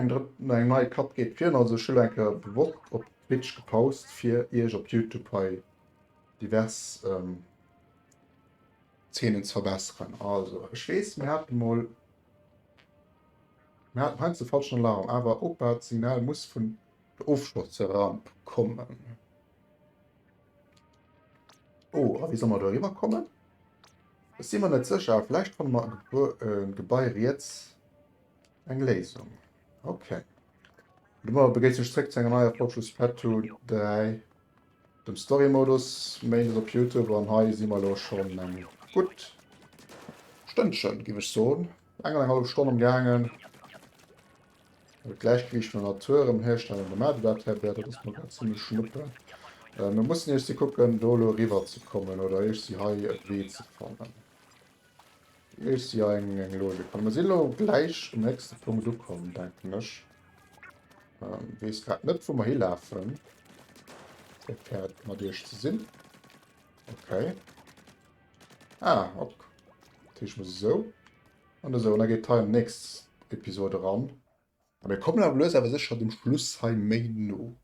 eng neue Kat geht fir also Schullenker bewusst op Twitch gepost fir ihr op YouTube bei divers Szenen zu verbessern. Also schwes Mämoll ze falschen Larm, aber op dat Signal muss vun der Aufschlussramp kommen. Oh, wie soll man darüber kommen? Das sieht man net sicher, vielleicht von Gebäude jetzt eng Lesung. Okay. Du begest du strikt eng neuer Fortschlusspad 3 dem Storymodus Main op YouTube an ha si mal schon gut Stündchen gi ich so halbe Stunde umgangen Gleichgewicht von Natur im Herstellen der ziemlich schnuppe. Wir mussten jetzt die gucken Dolo River zu kommen oder ich sie we zu fangen. Ich sie eng Logik kann man gleich im nächsten Punkt du kommen denken ich. Wie es gerade nicht wo man hier laufen fährt mal durch zu sinn. Okay. Okay. Ich muss so und so und da geht Teil nächste Episode ran. Aber wir kommen aber bloß aber sicher dem Schluss heim no.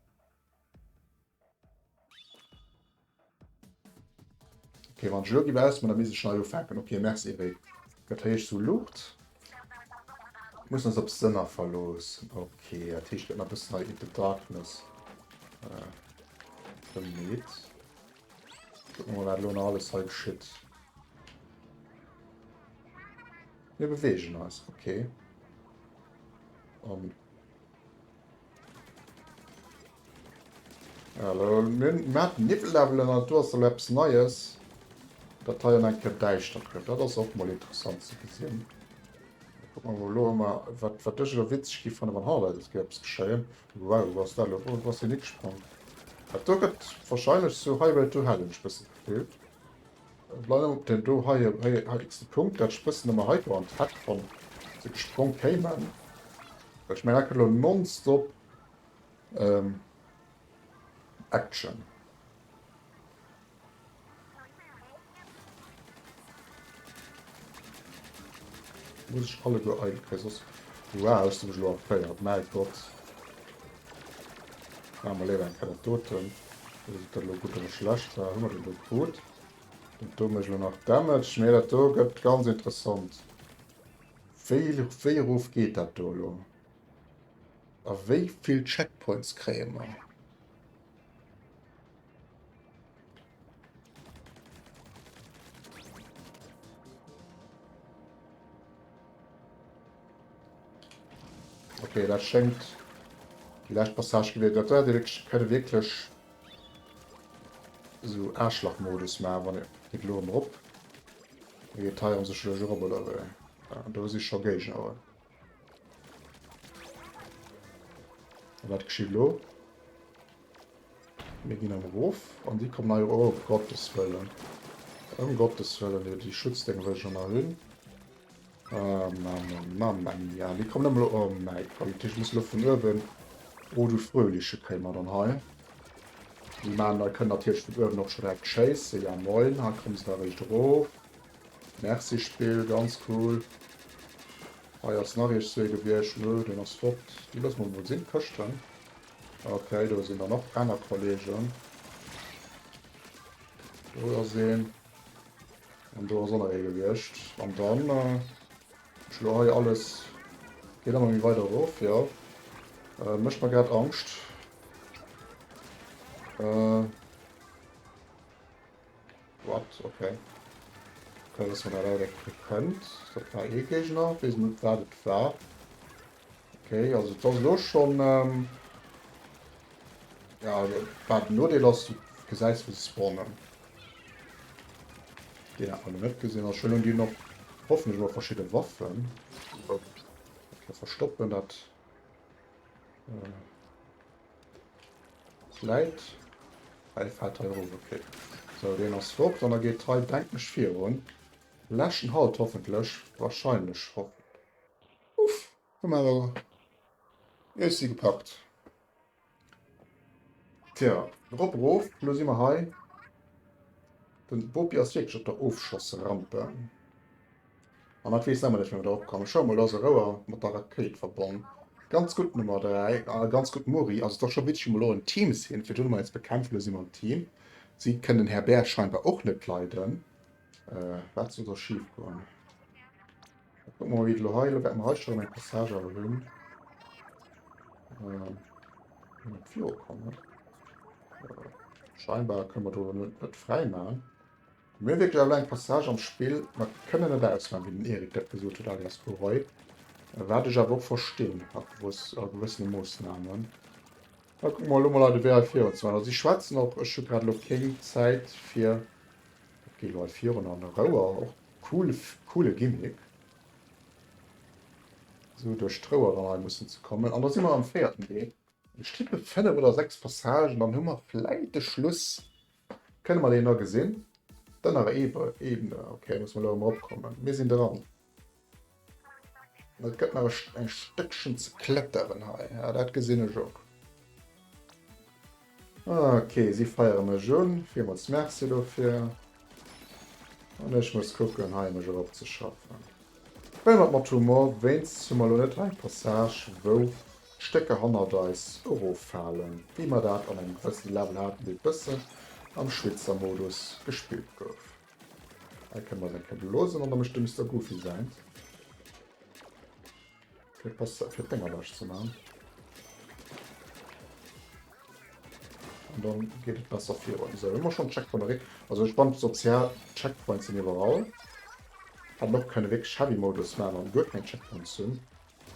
Okay, wann Jogi weiß man mis schnell fangen. Okay, merci Gatich zu Luft. Muss uns op Sinner verlos. Okay, der Tisch wird bis in the darkness. Lohn alles halt shit. Wir bewegen uns, okay. Nippellevel Naturlaps Neues. Datei ein Kadeicht das ist auch mal interessant zu gesehen. Wat Witz von der Halle gäbs geschehen. Wow, was da was nicht gesprungen. Hat wahrscheinlich so halb du Hallenspitze gefehlt. Den du Punkt dat spissen immer heute und hat von gesprungen kämen. Ich merke nonstop Action. Muss ich alle geeilt Christus. Wow, ist du schon feiert. Mein Gott. Mal leben kann toten. Das ist gut oder schlecht. Da haben wir den gut. Und du musst noch Damage. Mir das geht ganz interessant. Viel Ruf geht das da. Aber wie viel Checkpoints kriegen wir? Okay, das schenkt die Leichtpassage gewählt. Das könnte wirklich so Arschlochmodus machen, wenn ich die Loben rup. Die teilen sich schon Roboter. Da ist ich schon gegen. Was geschieht lo? Wir gehen am Ruf und die kommen nach oh Gottes Willen. Um Gottes Willen, die Schutzdenken will schon erhöhen. Mann, ja, die kommen immer um mein Qualität muss von oben. Oh du fröhliche Kämer dann heim. Die Männer können natürlich von oben noch direkt chase, ja moin, dann kommen sie da richtig drauf. Merci Spiel, ganz cool. Jetzt noch ist so gewirrscht, den das fort. Die lassen wir wohl sehen, kosten. Okay, da sind da noch einer Kollegen. Da sehen. Und da ist auch noch gewirrscht. Und dann schlage ich alles. Geht dann mal weiter rauf, ja. Möchte man gerade Angst. What? Okay. Okay, dass man da leider könnt. Das war eh Gegner. Wir sind fertig fair. Okay, also das ist schon. Ja, nur die das gesagt für spawnen. Den hat man nicht gesehen. Auch schön und die noch hoffentlich noch verschiedene Waffen. Okay, verstoppen das. Slide. 11 Euro, okay. So, den aus fort und da geht 3 Danken 4 und Laschen halt hoffentlich. Wahrscheinlich hoffen. Uff, komm mal. Ist sie gepackt. Tja, Rob, plus immer high. Den Bobby ist wirklich auf der Aufschussrampe. Und das weiß ich nicht, wenn wir da kommen. Schau mal, da ist ein Rohr mit der Rakete verbunden. Ganz gut Nummer 3, ganz gut Mori, also doch schon bisschen mal ein Team sehen, für tun wir jetzt bekämpfen wir sie mal ein Team. Sie können Herr Bär scheinbar auch nicht leiden. Was soll da schief gehen? Gucken wir mal, wie die Heile, werden wir heute schon eine Passage erhöhen. Mit 4 kommen. Scheinbar können wir da nicht frei machen. Mir wirklich allein Passage am Spiel, man können nicht ausmachen, wie den Erik das gesucht hat, alias Koroi. Werde ich aber auch verstehen, was gewisse Maßnahmen. Ja, guck mal, Leute, wer 24. Also, ich schwatze noch schon gerade okay Zeit für. Okay, Leute, 400 eine Rauer, auch coole Gimmick. So durch Trauer da rein müssen zu kommen. Und da sind wir am vierten Weg. Ich tippe 5 oder 6 Passagen, dann haben wir vielleicht den Schluss. Können wir den noch gesehen? Dann aber Ebene. Okay, müssen wir da mal abkommen. Wir sind dran. Es gibt noch ein Stückchen zu klettern. Ja, das gesehen ich auch. Okay, sie feiern mir schon. Vielmals merci dafür. Und ich muss gucken, heimisch abzuschaffen. Wenn wir mal tun, wenn es mal nicht ein Passage, wo Stecke 100 € fallen, wie man das an einem gewissen Level hat, die bisschen am Schweizer Modus gespielt wird. Da können wir dann losen und dann bestimmt es Goofy sein. Für Dingerwasch zu machen. Und dann geht es besser für uns. Also immer schon Checkpoint. Also spannend sozial Checkpoints sind überall. Hat noch keine wirklich Heavy-Modus mehr und gut kein Checkpoint sind.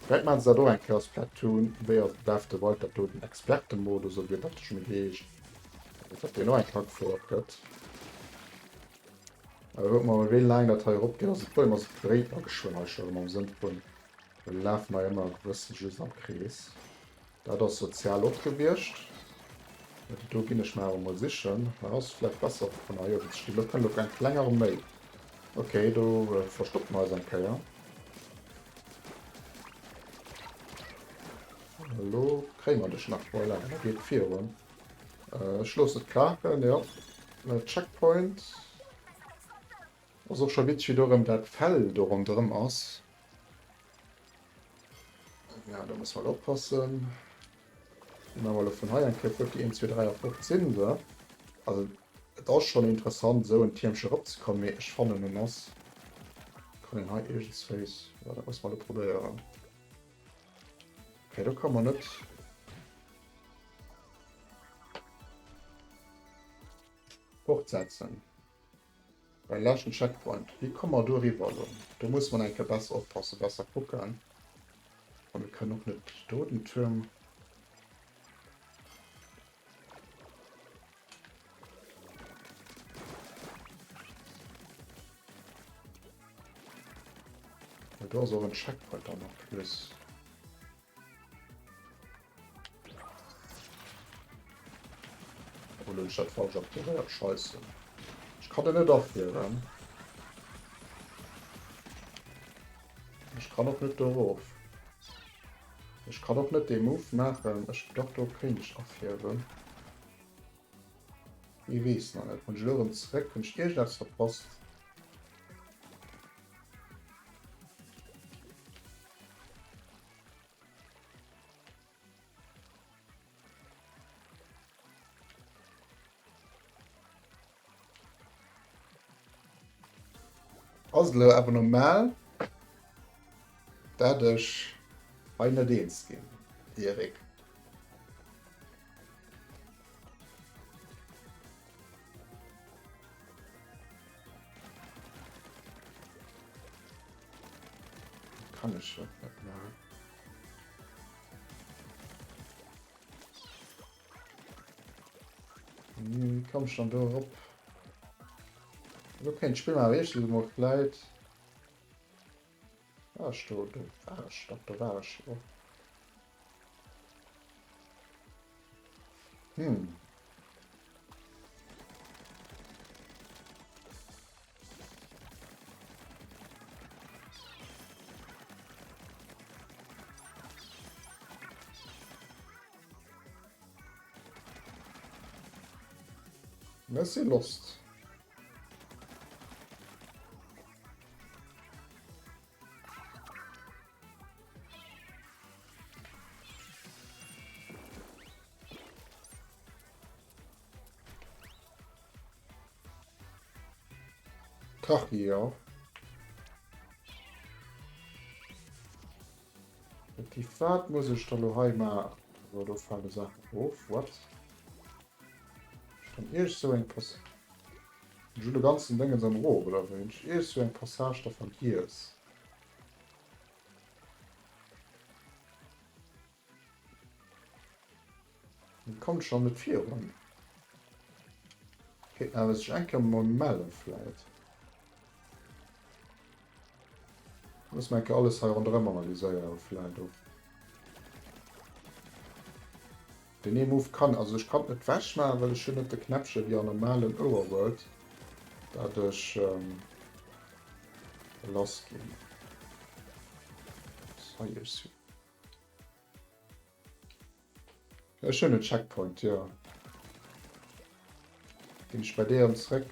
Vielleicht man da ein Chaos Platoon, wer darf der Wald der toten Expertenmodus, so wird das schon geht. Ich hab den noch einen Tag vorgehabt. Aber guck mal, wie lange das hier abgeht, also ich bin immer so breit geschwommen, schon im Sinn von, wir laufen ja immer größten Schuss am Kreis. Da das sozial abgewirrscht. Du gehst nicht mehr mal sicher, da ist vielleicht besser von der Jugend stehen. Das kann doch ein kleiner Mail. Okay, du verstopft mal sein Keier. Hallo, kriegen wir dich nach Voilà, da geht 4 rum. Schluss mit Kraken, ja. Checkpoint. Also schon ein bisschen durch das Fell drum aus. Ja, da muss man aufpassen. Immer mal von hier ankämpfen, die 1, 2, 3 auf 15 sind. Also, das ist schon interessant, so ein Team schon rauszukommen. Ich fand ihn nass. Kann den hier Agents Face. Ja, da muss man probieren. Okay, da kann man nicht. Fortsetzen. Bei letzten Checkpoint. Wie kann man da rüber? Da muss man eigentlich besser aufpassen, besser gucken. Und wir können auch nicht toten Turm. Da ist auch ein Checkpoint da noch plus. Oder statt falsch auf die Reihe. Scheiße. Ich kann den nicht aufhören. Ich kann auch nicht darauf. Ich kann auch nicht den Move machen. Ich dachte, okay, nicht aufhören. Ich weiß noch nicht. Und ich höre zurück und ich gehe das verpasst. Also, aber normal, dadurch eine Dienst gehen. Erik. Kann ich schon nicht mehr. Komm schon da hoch. Du kennst Spiel mal richtig gemacht, vielleicht. Warst du, du warst, doch, du warst. Hm. Merci Lust. Drachi auf. Die Fahrt muss ich da noch einmal. So, da fallen Sachen auf. What? Dann ist so ein Passage. Ich will die ganzen Dinge in seinem Rohr, oder wenn ich ist so ein Passage davon hier ist. Dann kommt schon mit 4 rum. Okay, aber es ist eigentlich normal vielleicht. Muss man alles herunter analysieren, vielleicht auch. Den E-Move kann, also ich kann nicht wasch machen, weil ich schon nicht die Knöpfe wie an normalen Overworld dadurch losgehen. So, hier ist ja, schöne Checkpoint, ja. Bin ich bei der und zurück.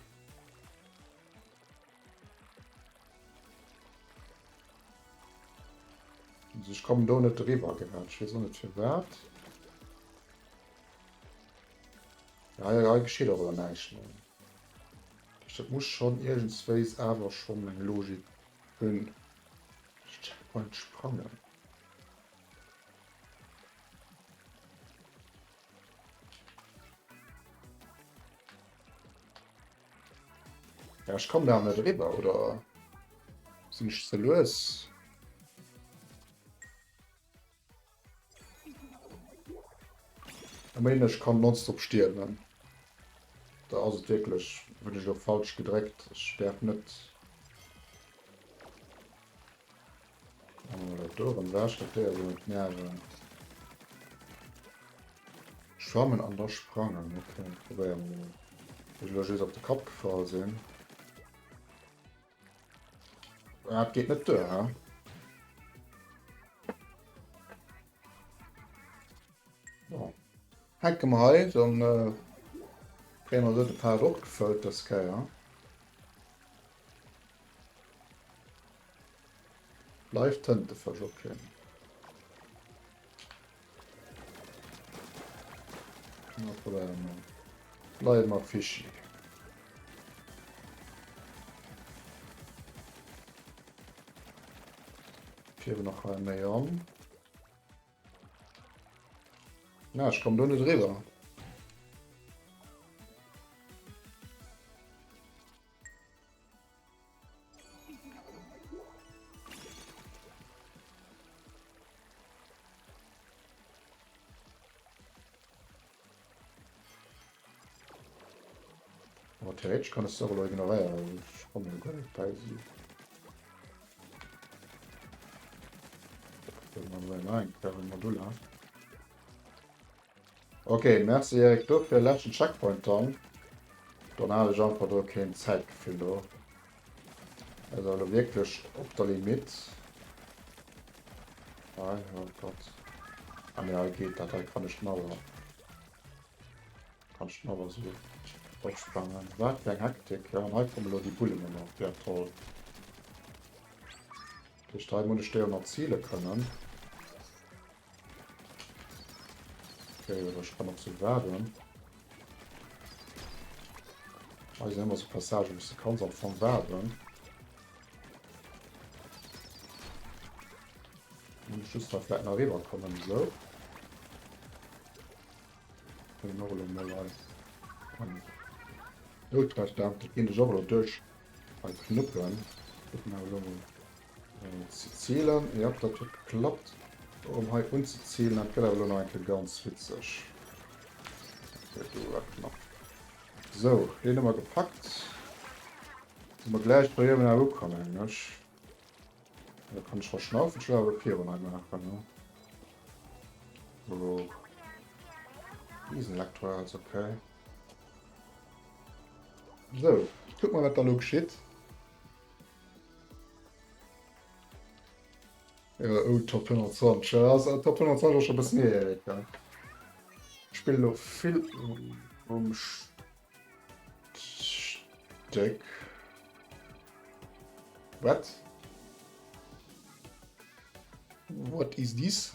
Also ich komme da nicht drüber gerade. Ich weiß auch nicht viel wert. Ja, geschieht aber nicht. Ne? Das muss schon irgendwie aber schon eine Logik hin. Checkpoint sprangen. Ja, ich komme da nicht drüber, oder? Sind ich so los? Ich meine, ich kann nonstop sterben. Da ist es wirklich, wenn ich auch falsch gedreckt, ich sterbe nicht. Dürren wäscht der so mit mehreren Schwammen an der Sprangen. Okay, probieren. Ich will jetzt auf den Kopf gefallen sehen. Ja, das geht nicht durch, ja? Ja. Hacke mal, dann kriegen wir so ein paar durchgefüllt, das kann ja. Live-Tinte verschlucken. Ja, probieren. Bleib mal fishy. Hier noch ein Neon. Ja, ich komme da nicht drüber. Aber theoretisch kann es aber ignorieren. Ich komme gar nicht bei sie. Nein, Modul hat. Okay, merci Erik für den letzten Checkpoint dann. Dann habe ich einfach da kein Zeitgefühl da. Also wirklich auf der Limit. Ah, oh Gott. Ah ja, geht, das kann ich schneller. Kann schneller so aufsprangen. Was für Hektik. Ja, und halt kommen nur die Bullen noch. Ja, toll. Die 3 Monate stehen noch Ziele können. Okay, das kann noch so werden. Also immer so Passagen, die kannst auch von werden. Und ich muss da vielleicht nach rüber kommen, so. Okay, noch mal rein. Notfallstamp, das geht so durch. Bei Knüppeln. Zielen, ja, das hat geklappt. Um halt umzuzielen, hat gerade noch ein ganz witzig. So, den haben wir gepackt. Sind wir gleich bei ihm kommen, ne? Da kann ich verschnaufen, ich habe 4 machen. Ne? So. Riesenlaktor ist okay. So, guck mal, was da noch geschieht. Ja, oh, Top 120. Ja, also Top 120 ist schon ein bisschen näher. Ja. Ich spiele noch viel Steck. What? What is this?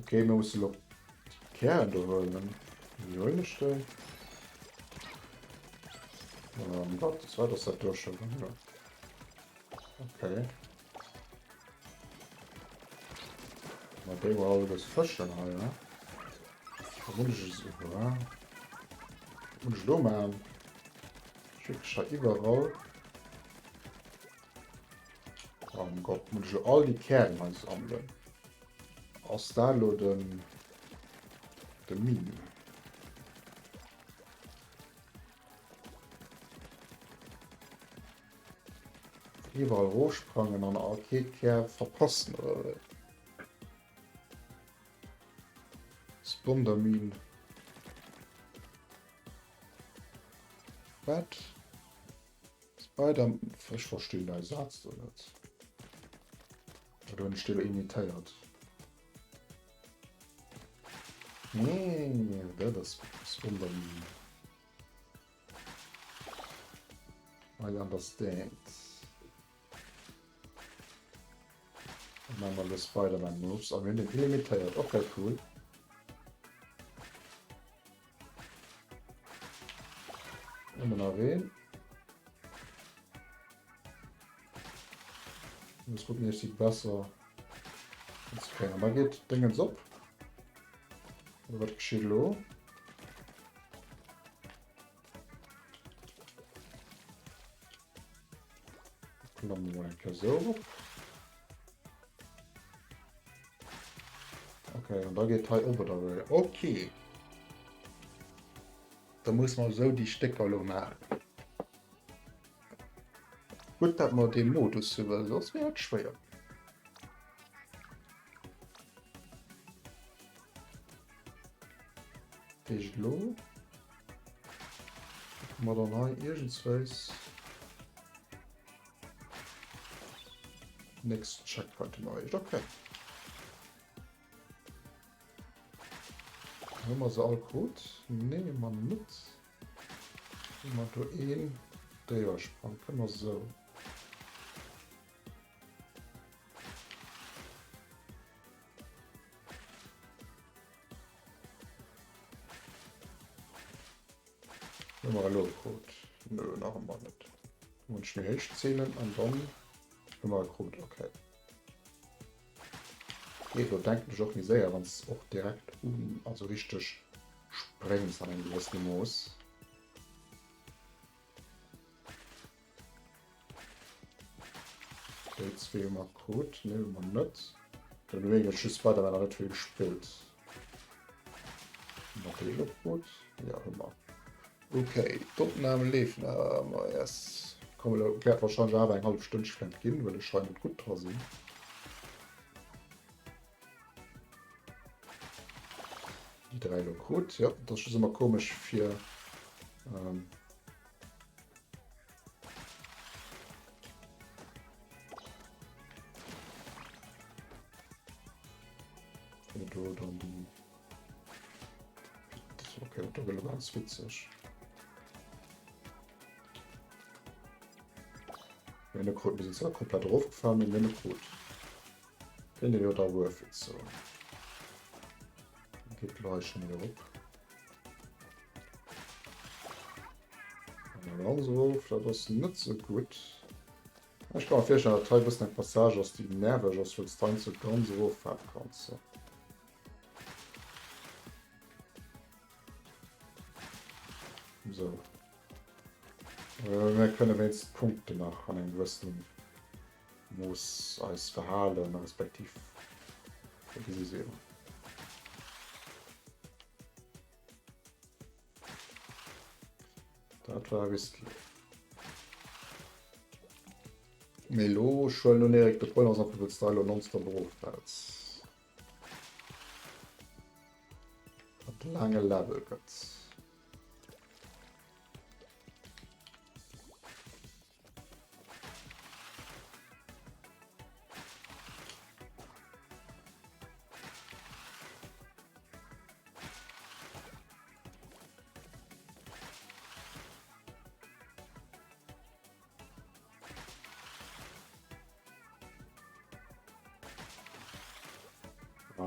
Okay, wir müssen noch die Kerne da holen. Wie holen ich den? Oh Gott, das war das da durch. Ja. Okay. Mal der war alles Fischen, ja. Da muss ich es über. Und ich da machen. Schick ich ja überall. Oh Gott, muss ich all die Kerne mal sammeln. Aus da den Minen. Überall hochsprangen an der Arcade-Kerl verpassen oder Splunderminen. Was? Spider... Ich verstehe den Satz oder nicht. Oder eine Stelle imitiert. Nee, das ist Splunderminen. I understand. Und dann mal das Spider-Man-Moves, aber wenn den imitiert. Okay, cool. Immer noch reden. Das gucken jetzt die besser. Jetzt keiner. Aber geht Dingens ab. Oder was geschieht los? Dann mal ein so. Okay, und da geht Teil oben dabei. Okay. Da muss man so die Stecker machen. Gut, dass man den Modus über, sonst wäre es schwer. Ich lo. Man dann halt irgendwas. Next Checkpoint neu. Okay. Haben wir sie all gut? Nehmen wir mit. Nehmen wir da einen. Der Sprung. Können wir so. Nehmen wir los gut. Nö, noch einmal nicht. Und schnell zählen und dann. Immer gut, okay. Du denkt mich auch nicht sehr, wenn es auch direkt also richtig sprengt an einem gewissen Moos. Jetzt wie immer gut, ne, man nicht. Dann wegen Schuss weiter, wenn er natürlich spielt. Noch gut, ja immer. Okay, Doppenname lief, aber erst kommen wir gleich wahrscheinlich aber eine halbe Stunde gehen, weil es scheint gut draus sind. Die drei gut, ja, das ist immer komisch für du dann die. Okay, das wäre ganz witzig. Wenn der Code ist jetzt komplett draufgefahren, wenn der Code. Wenn der da Wurf jetzt so. Geht gleich schon wieder rup. So, das ist nicht so gut. Ich kann vielleicht an der Teil bis eine Passage aus die Nerven, aus für das Teil so ganz so fahren kannst. So. So. Wir können jetzt Punkte nach an den gewissen muss als Verhalten respektiv kritisieren. Das war risky. Melo schon nur direkt der Pollen aus dem Style und nonstop Beruf als hat lange Level gehabt.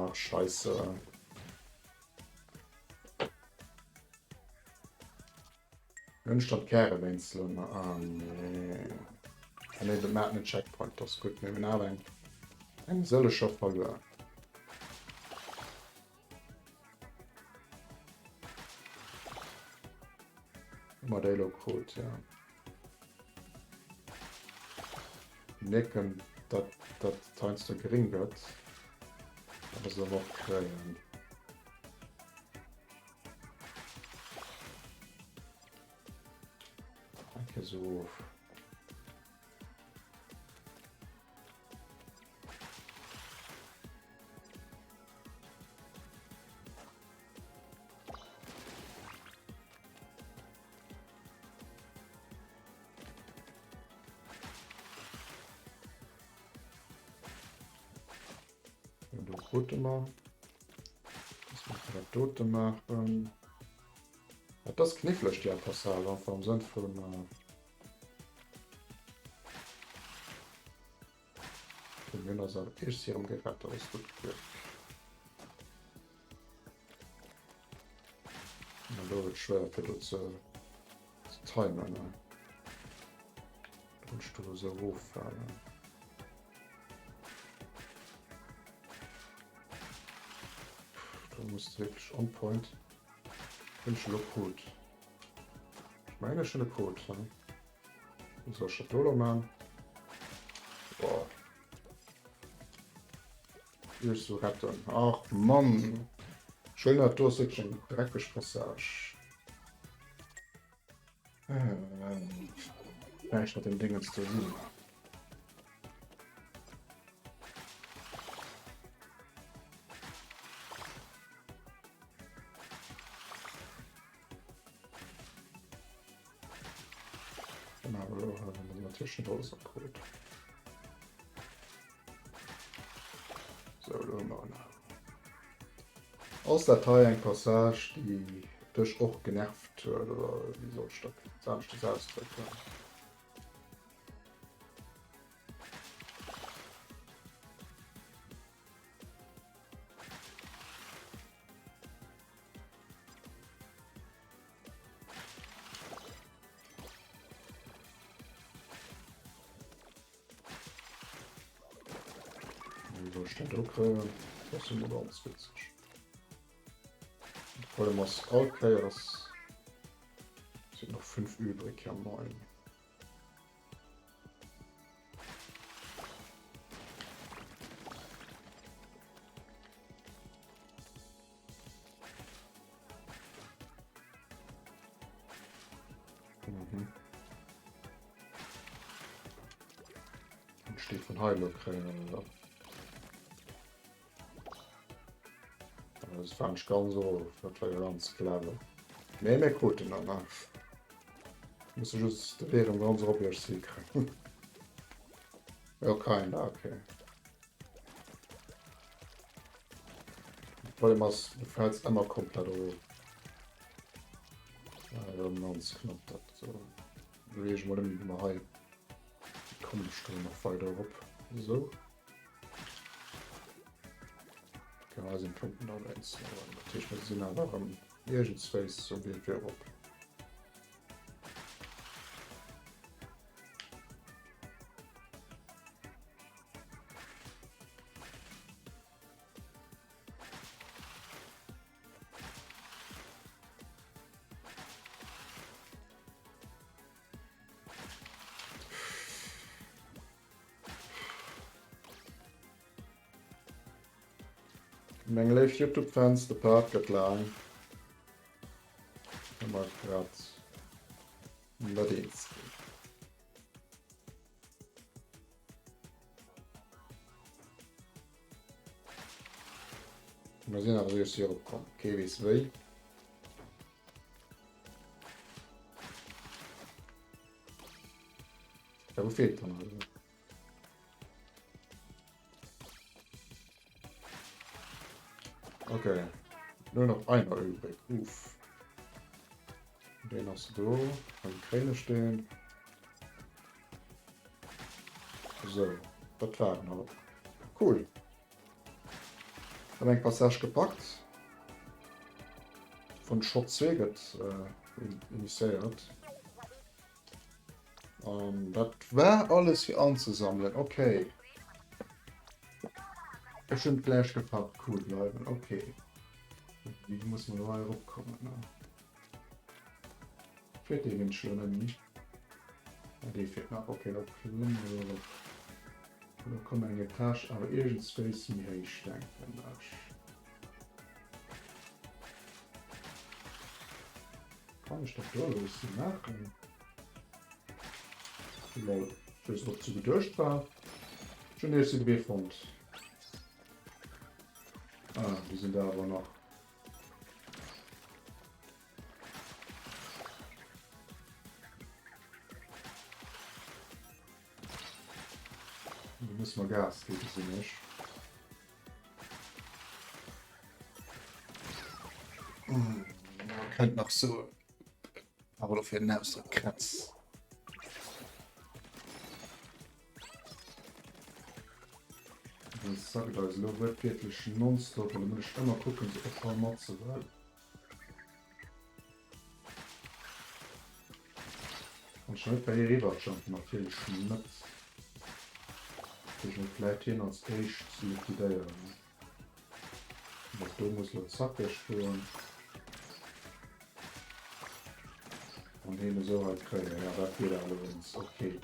Ach, scheiße. Statt Kehre wechseln. Ah, nee. Ah, nee, das macht einen Checkpoint. Das ist gut. Nehmen wir nach. Ein solcher Folge. Modello Code, ja. Necken, das teils zu gering wird. Aber so noch kriegen. Danke so. Wenn du Route machst, das muss man Route machen. Ja, das knifflig, die Passage vom Sinn von. Wenn er sagt, ich sehe im Gerät, das ist gut Glück. Und da wird schwer für du zu timen. Ne? Und du so hochfahren. Du musst wirklich on point. Ich bin gut. Ich meine schon eine Code. Ne? So, Chatolo, Mann. Boah. Hier ist so retten. Ach, Mann. Schöner Durchsicht, dreckig Passage. Ja, ich hatte den Ding jetzt zu tun. Natürlich ein großer Code. So, Mann. Aus Datei ein Passage, die durch auch genervt wird, oder wie soll ich das ausdrücken? So steht okay, das ist immer ganz witzig. Vor allem was okay, das sind noch 5 übrig, ja moin. Steht von Heilokräne. Das fand ich ganz so, das war ganz clever. Mehr gut in der Nacht. Muss ich just die Währung ganz obvious sichern. Ja, keiner, okay. Weil du fällst immer komplett hoch. Ja, ganz knapp das. So. Wie ich mal immer heim. Komm, ich stelle noch weiter hoch. So. Genau, sind Punkten da eins. Natürlich mit Sinn einfach am Agent Space so wie wir hoch. Menge YouTube-Fans, der Part geht lang. Ich mag gerade Ladienst. Wir sehen aber, wie es hier kommt. Okay, wie es will. Ja, wo fehlt dann also? Okay, nur noch einer übrig. Uff. Den hast du an Kräne stehen. So, das war noch. Cool. habe ein Passage gepackt. Von Shot 2 initiiert. Das war alles für anzusammeln. Okay. Bestimmt gleich gepackt. Cool bleiben. Okay. Wie muss man neu rumkommen? Ne? Fehlt irgendwie schon nicht. Ja, die fehlt noch. Okay, da kommt eine Tasche, aber irgendein Space mir ich denke. Kann ich doch da los machen? Fürs noch zu gedurcht war. Schon erst die befund. Ah, die sind da aber noch. Da müssen wir Gas geben, sie nicht. Man könnte noch so. Aber dafür nervst du Kratz. Das sage ich also, da wird wirklich nonstop. Und dann muss ich immer gucken, so ob man Matze will. Und schon bei Reba schon natürlich nicht. Ich will vielleicht hin als echt zu liquidieren. Aber du musst nur Zacke spüren. Und hier so halt können. Ja, das geht allerdings. Okay.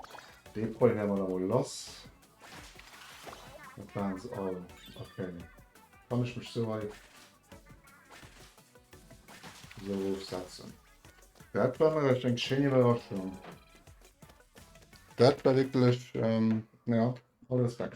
Den Point haben wir noch mal los. Das waren sie alle. Okay. Kann ich mich so weit so aufsetzen. Das war mir eine schöne Überraschung. Das war wirklich, ja, alles weg.